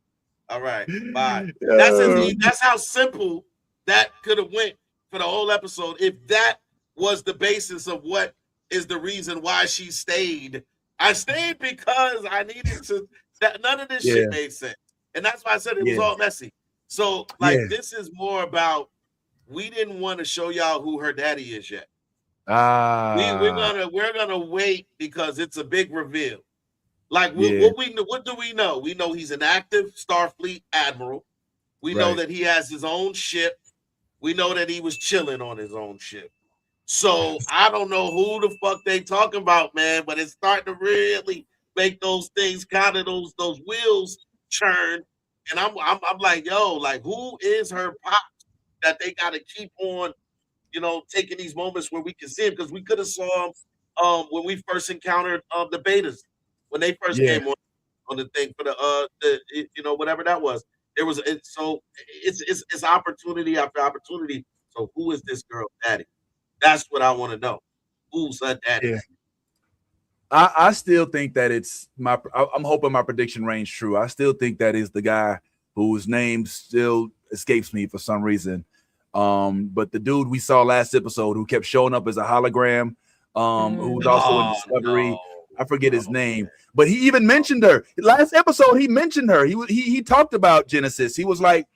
All right, bye. That's how simple that could have went for the whole episode. If that was the basis of what is the reason why she stayed. I stayed because I needed to. That none of this shit made sense, and that's why I said it was all messy. So, this is more about we didn't want to show y'all who her daddy is yet. We're gonna wait because it's a big reveal. Like what do we know? We know he's an active Starfleet admiral. We know that he has his own ship. We know that he was chilling on his own ship. So I don't know who the fuck they talking about, man, but it's starting to really make those things kind of those wheels churn. And I'm like, yo, like, who is her pop that they got to keep on, taking these moments where we can see him? Because we could have saw him when we first encountered the betas when they first came on the thing for the whatever that was. It's opportunity after opportunity. So who is this girl daddy? That's what I want to know. Who's her daddy? Yeah. I still think that I'm hoping my prediction range true. I still think that is the guy whose name still escapes me for some reason. But the dude we saw last episode who kept showing up as a hologram, who was also in Discovery. I forget his name, but he even mentioned her. Last episode, he mentioned her. He talked about Genesis. He was like,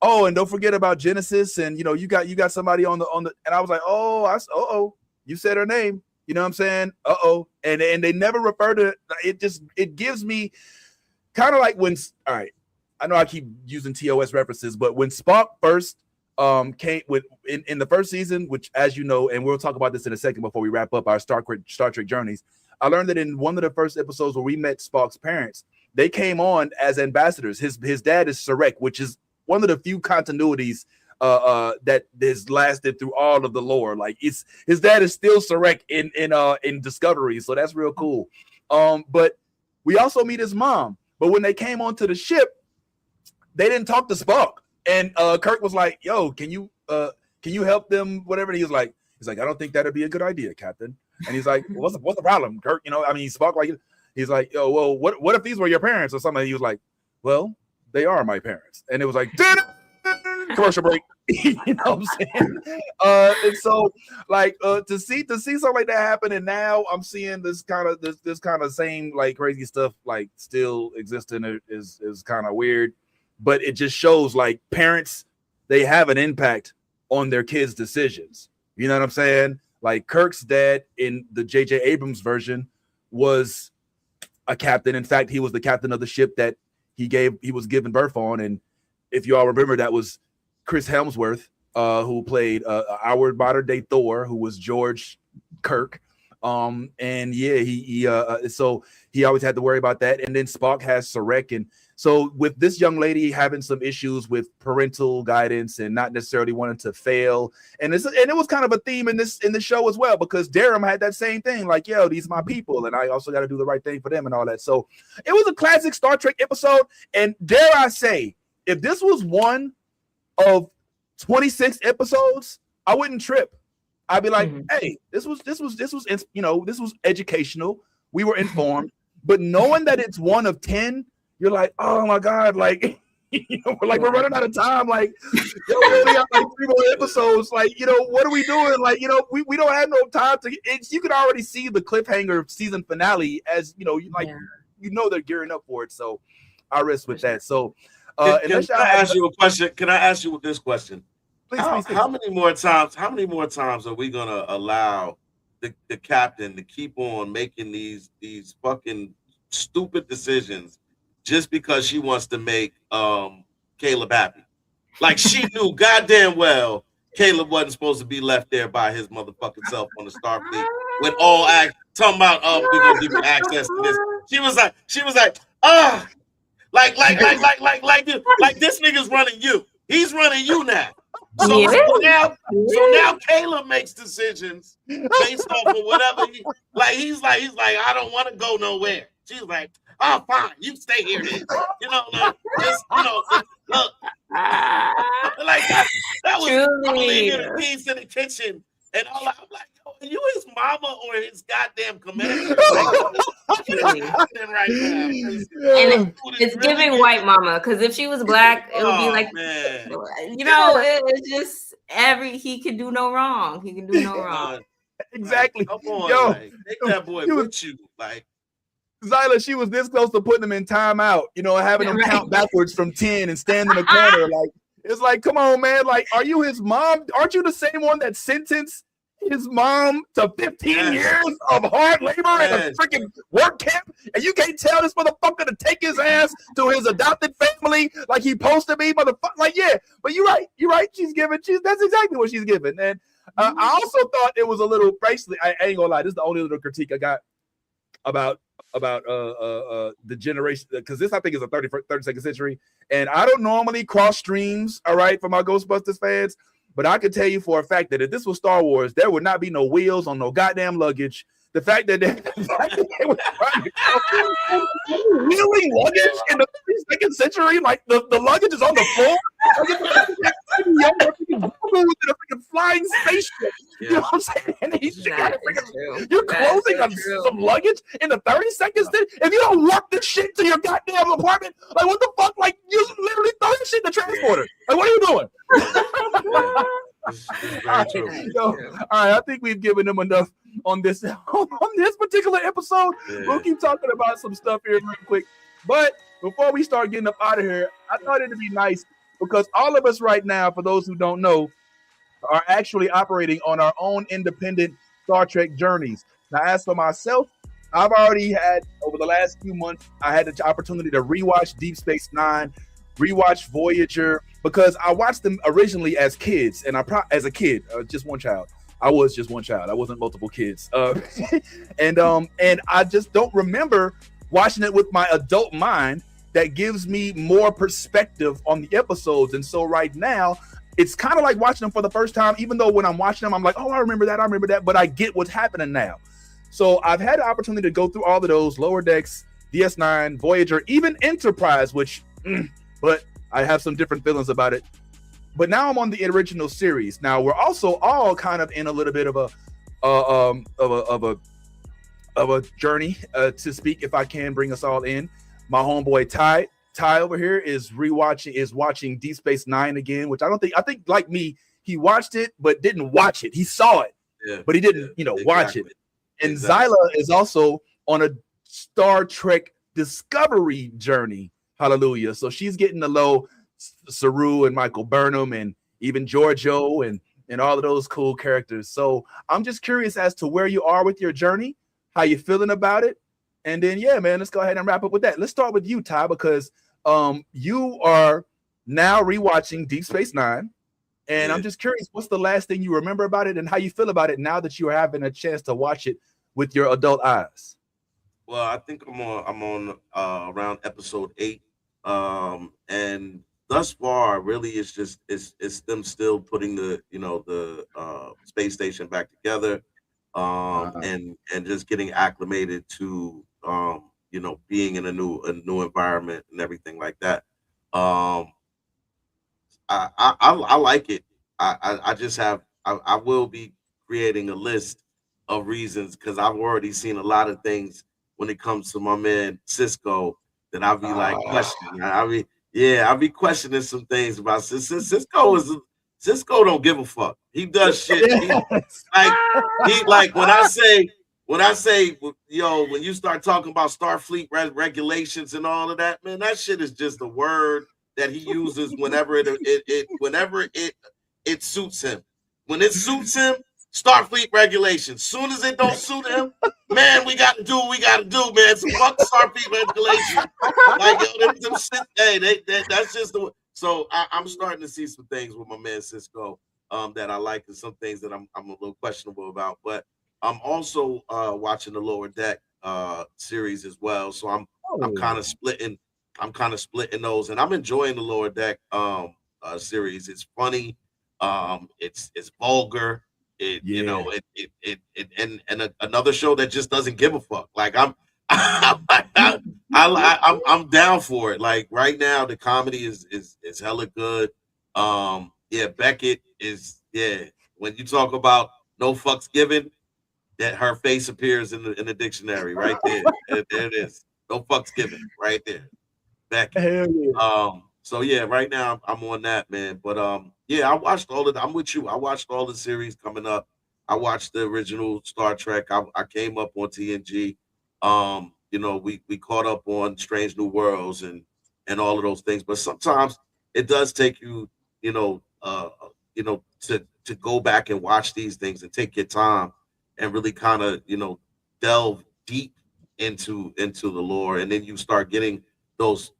"Oh, and don't forget about Genesis." And you got somebody on the. And I was like, you said her name. You know what I'm saying? And they never refer to it. It gives me kind of like when, all right, I know I keep using TOS references, but when Spock first came with in the first season, which, as you know, and we'll talk about this in a second before we wrap up our Star Trek journeys, I learned that in one of the first episodes where we met Spock's parents, they came on as ambassadors. His dad is Sarek, which is one of the few continuities that has lasted through all of the lore. Like his dad is still Sarek in Discovery, so that's real cool. But we also meet his mom. But when they came onto the ship, they didn't talk to Spock. And Kirk was like, "Yo, can you help them? Whatever." And he's like, "I don't think that'd be a good idea, Captain." And he's like, "What's the problem, Kirk? You know, I mean, Spock like." He's like, "Yo, well, what if these were your parents or something?" And he was like, "Well, they are my parents." And it was like, commercial break. You know what I'm saying? And so, like, to see something like that happen, and now I'm seeing this kind of same like crazy stuff like still existing is kind of weird. But it just shows like parents, they have an impact on their kids' decisions. You know what I'm saying? Like Kirk's dad in the J.J. Abrams version was a captain. In fact, he was the captain of the ship that he was given birth on. And if you all remember, that was Chris Hemsworth, who played our modern day Thor, who was George Kirk. And yeah, so he always had to worry about that. And then Spock has Sarek. And so with this young lady having some issues with parental guidance and not necessarily wanting to fail, and it was kind of a theme in the show as well, because Darum had that same thing, like, yo, these are my people, and I also got to do the right thing for them and all that. So it was a classic Star Trek episode. And dare I say, if this was one of 26 episodes, I wouldn't trip. I'd be like, hey, this was educational. We were informed. But knowing that it's one of 10, you're like, oh my God, like, we're running out of time. Like, we only got like 3 more episodes. Like, what are we doing? Like, we don't have no time to. You can already see the cliffhanger season finale as they're gearing up for it. So I rest with that. So, can I ask you a question? Can I ask you this question? Please. How many more times are we gonna allow the captain to keep on making these fucking stupid decisions just because she wants to make Caleb happy? Like, she knew goddamn well Caleb wasn't supposed to be left there by his motherfucking self on the Starfleet with all talking about we're gonna give you access to this. She was like, like this nigga's running you. He's running you now. So now Caleb makes decisions based off of whatever he's like, I don't want to go nowhere. She's like, oh, fine, you stay here then. Look. Like that was probably the keys in the kitchen. And all I'm like, yo, are you his mama or his goddamn commander? Right now. And it's really giving white mama, because if she was black, it would be like, man. It's just he can do no wrong. He can do no wrong. Exactly. Like, come on, take that boy with you. Like, Zyla, she was this close to putting him in timeout, having him count backwards from 10 and stand in the corner. Like, it's like, come on, man. Like, are you his mom? Aren't you the same one that sentenced his mom to 15 years of hard labor at a freaking work camp? And you can't tell this motherfucker to take his ass to his adopted family like he supposed to be, motherfucker. Like, yeah, but you're right. That's exactly what she's giving. And I also thought it was a little, basically, I ain't gonna lie, this is the only little critique I got about the generation, because this I think is a 32nd century, and I don't normally cross streams, all right, for my Ghostbusters fans, but I can tell you for a fact that if this was Star Wars, there would not be no wheels on no goddamn luggage. The fact that they were trying to wheeling luggage in the 32nd century, like the luggage is on the floor. With a freaking flying spaceship. You know what I'm saying? And you're closing on some luggage in the 32nd century. If you don't walk this shit to your goddamn apartment, like, what the fuck? Like, you literally throw this shit in the transporter. Like, what are you doing? All right, I think we've given them enough on this particular episode. We'll keep talking about some stuff here real quick. But before we start getting up out of here, I thought it'd be nice, because all of us right now, for those who don't know, are actually operating on our own independent Star Trek journeys. Now, as for myself, I've already had over over the last few months, I had the opportunity to rewatch Deep Space Nine, rewatch Voyager, because I watched them originally as kids, and as a kid, just one child. I was just one child. I wasn't multiple kids, and I just don't remember watching it with my adult mind that gives me more perspective on the episodes. And so right now, it's kind of like watching them for the first time, even though when I'm watching them, I'm like, oh, I remember that, but I get what's happening now. So I've had the opportunity to go through all of those, Lower Decks, DS9, Voyager, even Enterprise, but I have some different feelings about it. But now I'm on the original series. Now we're also all kind of in a little bit of a journey, to speak, if I can bring us all in. My homeboy Ty over here is watching Deep Space Nine again, which I think like me, he watched it but didn't watch it. He saw it, but he didn't, watch it. And Zyla is also on a Star Trek Discovery journey. Hallelujah! So she's getting to know Saru and Michael Burnham and even Giorgio and all of those cool characters. So I'm just curious as to where you are with your journey, how you feeling about it. And then, yeah, man, let's go ahead and wrap up with that. Let's start with you, Ty, because you are now rewatching Deep Space Nine. And I'm just curious, what's the last thing you remember about it and how you feel about it now that you're having a chance to watch it with your adult eyes? Well, I think I'm on around episode 8. And thus far, really, it's them still putting the space station back together, and just getting acclimated to being in a new environment and everything like that. I like it. I will be creating a list of reasons because I've already seen a lot of things when it comes to my man Cisco that I'll be like questioning. I'll be questioning some things about Cisco. Cisco don't give a fuck. He does shit. He like when I say, when you start talking about Starfleet regulations and all of that, man, that shit is just a word that he uses whenever it suits him. When it suits him, Starfleet regulations. Soon as it don't suit him, man, we got to do what we got to do, man. So fuck Starfleet regulations. Like, them shit, hey, that's just the way. So I'm starting to see some things with my man Cisco that I like, and some things that I'm a little questionable about. But I'm also watching the Lower Deck series as well. So I'm kind of splitting. I'm kind of splitting those, and I'm enjoying the Lower Deck series. It's funny. It's vulgar. Another show that just doesn't give a fuck. Like I'm down for it. Like right now, the comedy is hella good. Beckett is when you talk about no fucks given, that her face appears in the dictionary right there. There it is. No fucks given right there. Beckett. So right now I'm on that, man. But I watched all of. I'm with you. I watched all the series coming up. I watched the original Star Trek. I came up on TNG. We caught up on Strange New Worlds and all of those things. But sometimes it does take you, to go back and watch these things and take your time and really kind of, delve deep into the lore, and then you start getting those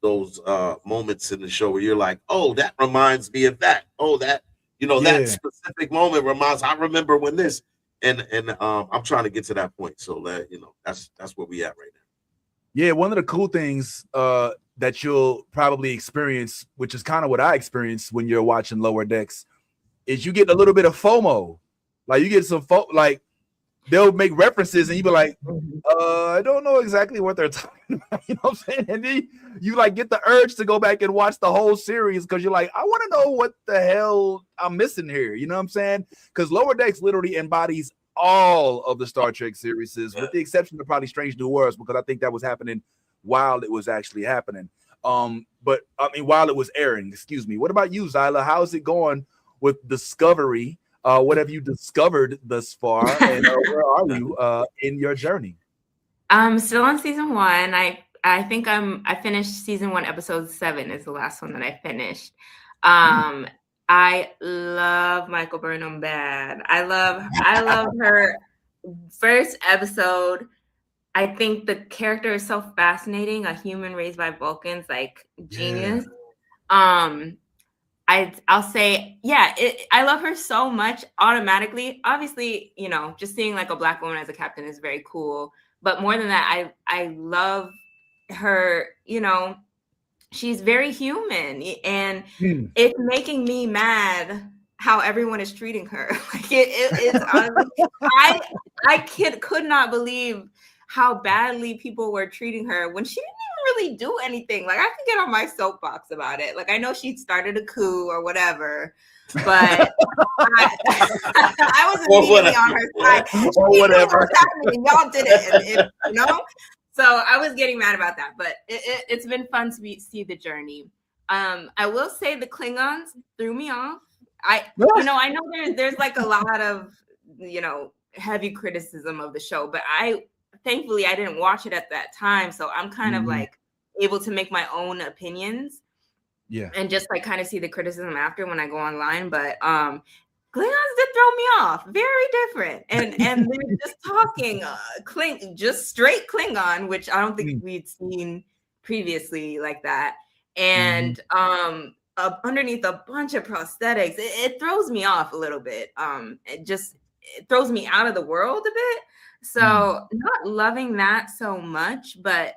moments in the show where you're like, oh, that reminds me of that. Oh, that that specific moment reminds. I remember when this, and I'm trying to get to that point. So that that's where we at right now. Yeah, one of the cool things that you'll probably experience, which is kind of what I experienced when you're watching Lower Decks, is you get a little bit of FOMO. Like you get some like they'll make references and you be like, I don't know exactly what they're talking about. You know what I'm saying? And then you like get the urge to go back and watch the whole series because you're like, I want to know what the hell I'm missing here. You know what I'm saying? Because Lower Decks literally embodies all of the Star Trek series, with the exception of probably Strange New Worlds, because I think that was happening while it was actually happening. But I mean, while it was airing, excuse me. What about you, Zyla? How's it going with Discovery? What have you discovered thus far, and where are you in your journey? I'm still on season 1. I think I finished season 1, episode 7 is the last one that I finished. I love Michael Burnham bad. I love her first episode. I think the character is so fascinating. A human raised by Vulcans, like genius. I'll say, yeah, I love her so much automatically. Obviously, you know, just seeing like a Black woman as a captain is very cool. But more than that, I love her, you know, she's very human, and it's making me mad how everyone is treating her. Like it's honestly, I could not believe how badly people were treating her when she didn't even really do anything. Like I could get on my soapbox about it. Like I know she started a coup or whatever, but I wasn't immediately on her side. Or whatever. Y'all did it, and, you know. So I was getting mad about that, but it's been fun to see the journey. I will say the Klingons threw me off. I know there's like a lot of, you know, heavy criticism of the show, but thankfully I didn't watch it at that time, so I'm kind of like able to make my own opinions. Yeah, and just like kind of see the criticism after when I go online, but Klingons did throw me off. Very different, and they're just talking just straight Klingon, which I don't think we'd seen previously like that. And underneath a bunch of prosthetics, it throws me off a little bit. It throws me out of the world a bit. So not loving that so much, but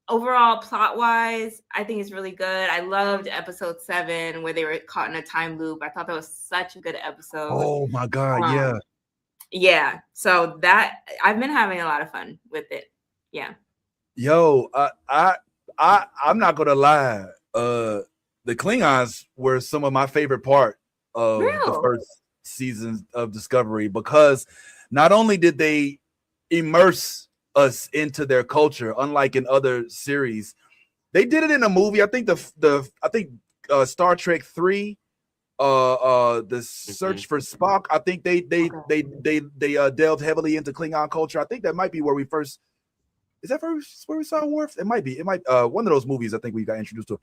overall, plot-wise, I think it's really good. I loved episode 7 where they were caught in a time loop. I thought that was such a good episode. Oh my God, yeah. Yeah. So that I've been having a lot of fun with it. Yeah. Yo, I'm not gonna lie. The Klingons were some of my favorite part of the first seasons of Discovery, because not only did they immerse us into their culture, unlike in other series, they did it in a movie. I think Star Trek 3, the Search for Spock. I think they delved heavily into Klingon culture. I think that might be where we first. Is that where we saw Worf? It might be. It might one of those movies. I think we got introduced to.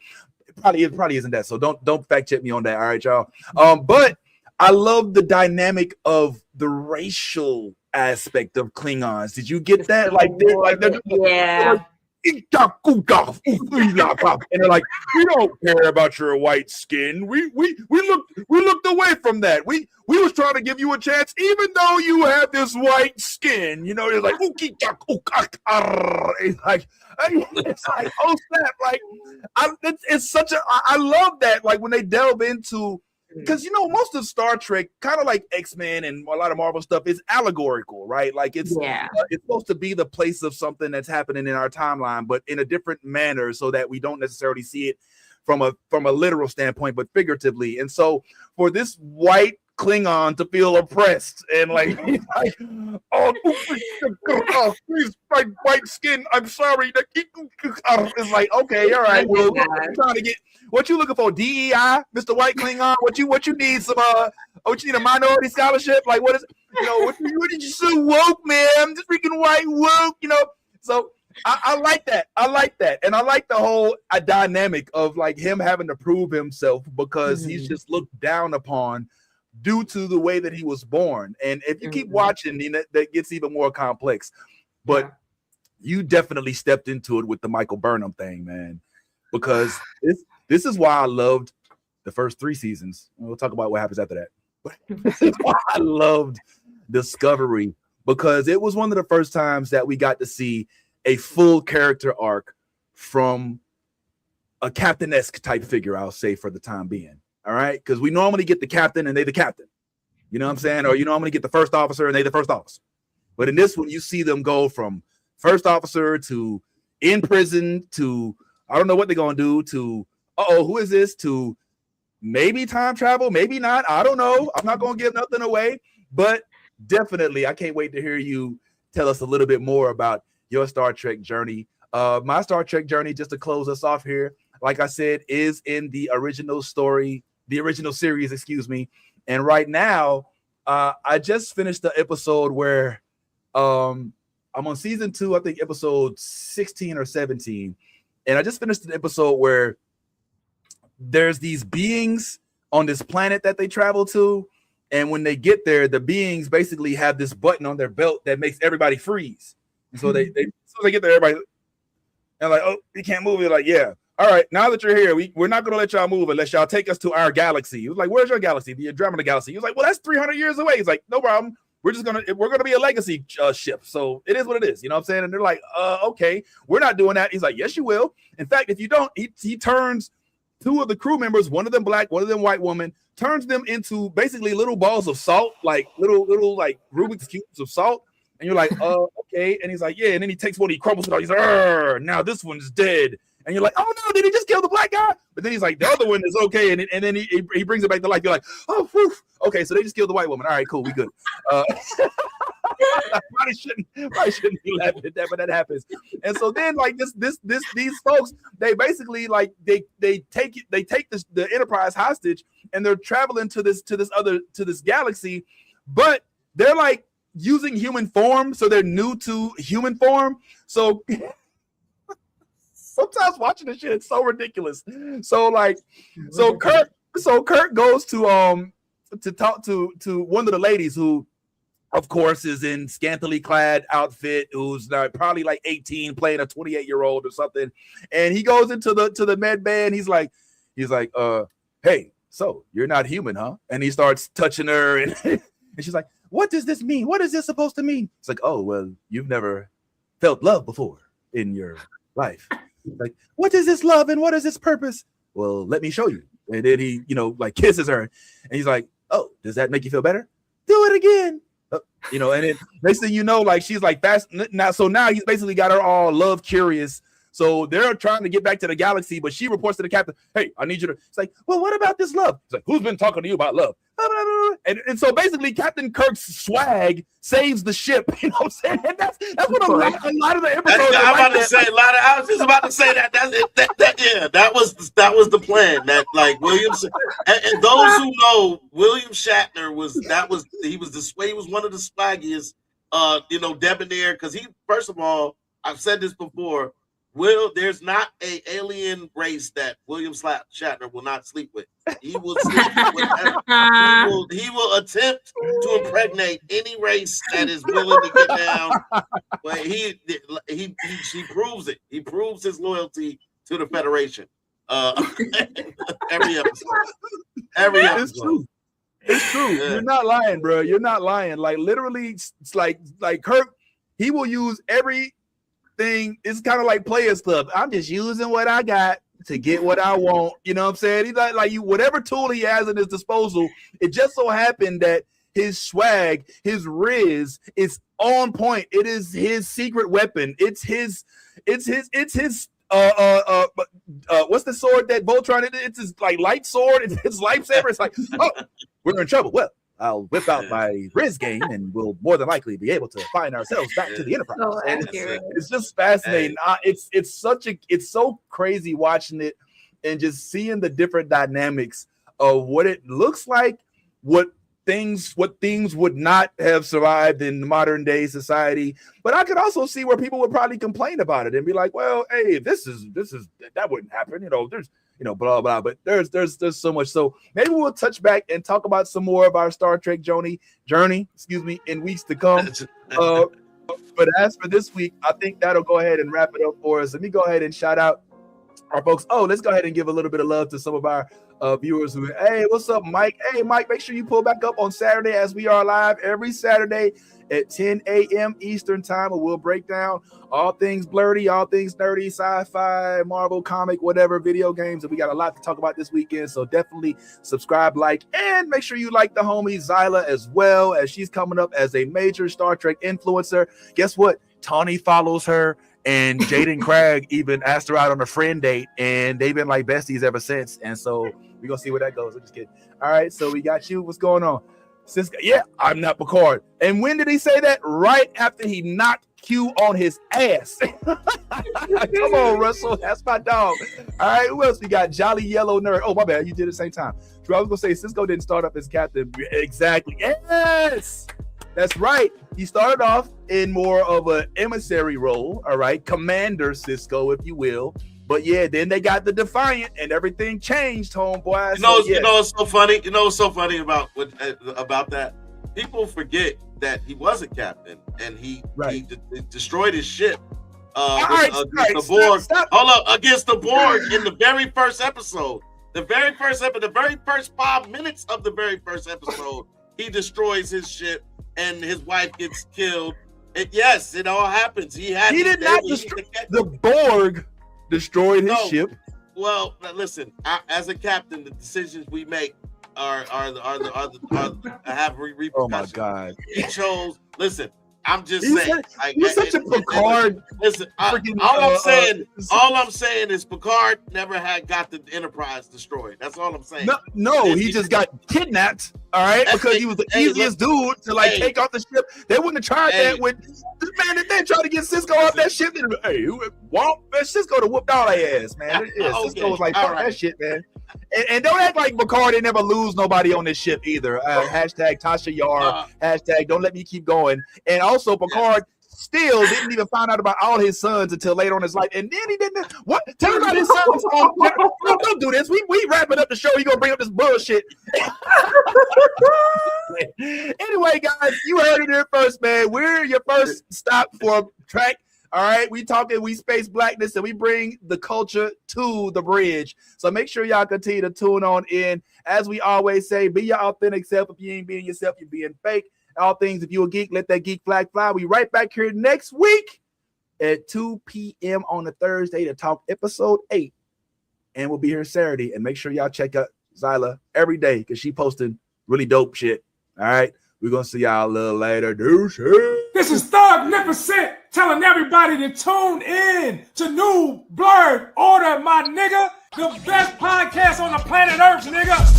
It probably isn't that. So don't fact check me on that. All right, y'all. But I love the dynamic of the racial aspect of Klingons. Did you get that? Yeah. And they're like, we don't care about your white skin. We looked away from that. We was trying to give you a chance, even though you have this white skin. You know, it's like it's like, oh snap! Like, it's such a. I love that. Like when they delve into. Because, you know, most of Star Trek, kind of like X-Men and a lot of Marvel stuff, is allegorical, right? Like it's supposed to be the place of something that's happening in our timeline, but in a different manner, so that we don't necessarily see it from a literal standpoint, but figuratively. And so for this white Klingon to feel oppressed and like, please, my white skin, I'm sorry. It's like, okay, all right, well, I'm trying to get. What you looking for? DEI, Mr. White Klingon? What you need? Some what you need, a minority scholarship? Like what is what did you so woke, man? I'm just freaking white woke, you know. So I like that. And I like the whole dynamic of like him having to prove himself because he's just looked down upon due to the way that he was born. And if you keep watching, that gets even more complex. But you definitely stepped into it with the Michael Burnham thing, man. Because this is why I loved the first 3 seasons. We'll talk about what happens after that. But this is why I loved Discovery, because it was one of the first times that we got to see a full character arc from a captain-esque type figure, I'll say, for the time being. All right? Because we normally get the captain and they the captain. You know what I'm saying? Or you normally get the first officer and they the first officer. But in this one, you see them go from first officer to in prison to I don't know what they're going to do to who is this? To maybe time travel, maybe not. I don't know. I'm not going to give nothing away, but definitely I can't wait to hear you tell us a little bit more about your Star Trek journey. My Star Trek journey, just to close us off here, like I said, is in the original series, excuse me. And right now, I just finished the episode where I'm on season 2, I think episode 16 or 17. And I just finished an episode where there's these beings on this planet that they travel to. And when they get there, the beings basically have this button on their belt that makes everybody freeze. And so they get there, everybody and like, oh, you can't move. You're like, yeah. All right, now that you're here, we're not going to let y'all move unless y'all take us to our galaxy. He was like, where's your galaxy? The Andromeda Galaxy. He was like, well, that's 300 years away. He's like, no problem. We're going to be a legacy ship. So it is what it is. You know what I'm saying? And they're like, okay, we're not doing that. He's like, yes, you will. In fact, if you don't, he turns two of the crew members, one of them black, one of them white woman, turns them into basically little balls of salt, like little like Rubik's cubes of salt. And you're like, okay. And he's like, yeah. And then he takes one, he crumbles it all. He's like, now this one's dead. And you're like, oh no, did he just kill the black guy? But then he's like, the other one is okay. And then he brings it back to life. You're like, oh, whew. Okay, so they just killed the white woman. All right, cool, we good. Probably shouldn't be laughing at that, but that happens. And so then like these folks, they basically like they take the Enterprise hostage, and they're traveling to this galaxy, but they're like using human form, so they're new to human form. So sometimes watching this shit, it's so ridiculous. So Kirk goes to talk to one of the ladies who, of course, is in scantily clad outfit, who's probably like 18, playing a 28-year-old or something. And he goes into the med bay, and he's like, hey, so you're not human, huh? And he starts touching her, and she's like, what does this mean? What is this supposed to mean? It's like, oh, well, you've never felt love before in your life. Like, what is this love and what is its purpose? Well, let me show you. And then he, like kisses her, and he's like, oh, does that make you feel better? Do it again. And then next thing you know, like she's like fast now. So now he's basically got her all love curious. So they're trying to get back to the galaxy, but she reports to the captain, hey, I need you to. It's like, well, what about this love? It's like, who's been talking to you about love? And so basically Captain Kirk's swag saves the ship. You know what I'm saying? And that's what a lot of the episodes. I was just about to say that. That was the plan. That like Williams and those who know, William Shatner was one of the swaggiest, debonair, because he, first of all, I've said this before. There's not an alien race that William Shatner will not sleep with. He will sleep with he will attempt to impregnate any race that is willing to get down. But he proves it. He proves his loyalty to the Federation. Every episode. It's true. Yeah. You're not lying, bro. You're not lying. Like literally, it's like Kirk. He will use every thing. It's kind of like Players Club. I'm just using what I got to get what I want. You know what I'm saying? He's like you, whatever tool he has at his disposal. It just so happened that his swag, his riz, is on point. It is his secret weapon. It's his what's the sword that Voltron? It's his like light sword. It's his lightsaber. It's like, oh, we're in trouble. Well, I'll whip out my Riz game, and we'll more than likely be able to find ourselves back to the Enterprise. So it's just fascinating. It's so crazy watching it and just seeing the different dynamics of what it looks like, what things would not have survived in modern day society. But I could also see where people would probably complain about it and be like, well, hey, this is that wouldn't happen. There's blah blah, but there's so much. So maybe we'll touch back and talk about some more of our Star Trek journey, in weeks to come. But as for this week, I think that'll go ahead and wrap it up for us. Let me go ahead and shout out our folks. Oh, let's go ahead and give a little bit of love to some of our viewers who, hey, what's up, Mike? Hey, Mike, make sure you pull back up on Saturday, as we are live every Saturday at 10 a.m. Eastern time, and we'll break down all things blurry, all things nerdy, sci-fi, Marvel, comic, whatever, video games. And we got a lot to talk about this weekend, so definitely subscribe, like, and make sure you like the homie Zyla as well, as she's coming up as a major Star Trek influencer. Guess what? Tawny follows her, and Jaden Craig even asked her out on a friend date, and they've been like besties ever since. And so we're gonna see where that goes. I'm just kidding. All right, so we got you. What's going on? Cisco, yeah, I'm not Picard. And when did he say that? Right after he knocked Q on his ass. Come on, Russell. That's my dog. All right, who else we got? Jolly Yellow Nerd. Oh, my bad. You did it at the same time. So I was going to say, Cisco didn't start up as captain. Exactly. Yes. That's right. He started off in more of an emissary role. All right. Commander Cisco, if you will. But yeah, then they got the Defiant, and everything changed, homeboy. You know what's so funny? You know what's so funny about that? People forget that he was a captain and he destroyed his ship against the Borg. Hold up, against the Borg in the very first episode. The very first 5 minutes of the very first episode, he destroys his ship and his wife gets killed. Yes, it all happens. He did not destroy the Borg. Destroyed his ship. Well, listen. As a captain, the decisions we make are have repercussions. Oh my God! He chose. Listen, I'm just saying. You're such a Picard. Listen, all I'm saying is Picard never got the Enterprise destroyed. That's all I'm saying. No, he just got kidnapped. All right, because he was the easiest dude to take off the ship. They wouldn't have tried that with man. They tried to get Cisco off that ship. Cisco to whooped all their ass, man. Cisco was like, fuck that shit, man. And don't act like Picard didn't never lose nobody on this ship either. Hashtag Tasha Yar. Hashtag don't let me keep going. And also Picard still didn't even find out about all his sons until later on in his life. And then he didn't. What? Tell me about his sons. Don't do this. We wrapping up the show. You gonna bring up this bullshit? Anyway, guys, you heard it here first, man. We're your first stop for track. All right, we space blackness, and we bring the culture to the bridge. So make sure y'all continue to tune on in. As we always say, be your authentic self. If you ain't being yourself, you're being fake. All things, if you a geek, let that geek flag fly. We right back here next week at 2 p.m. on a Thursday to talk episode 8. And we'll be here Saturday. And make sure y'all check out Zyla every day because she posting really dope shit. All right. We're going to see y'all a little later. Deuces. This is Thugnificent telling everybody to tune in to New Blurred Order, my nigga. The best podcast on the planet Earth, nigga.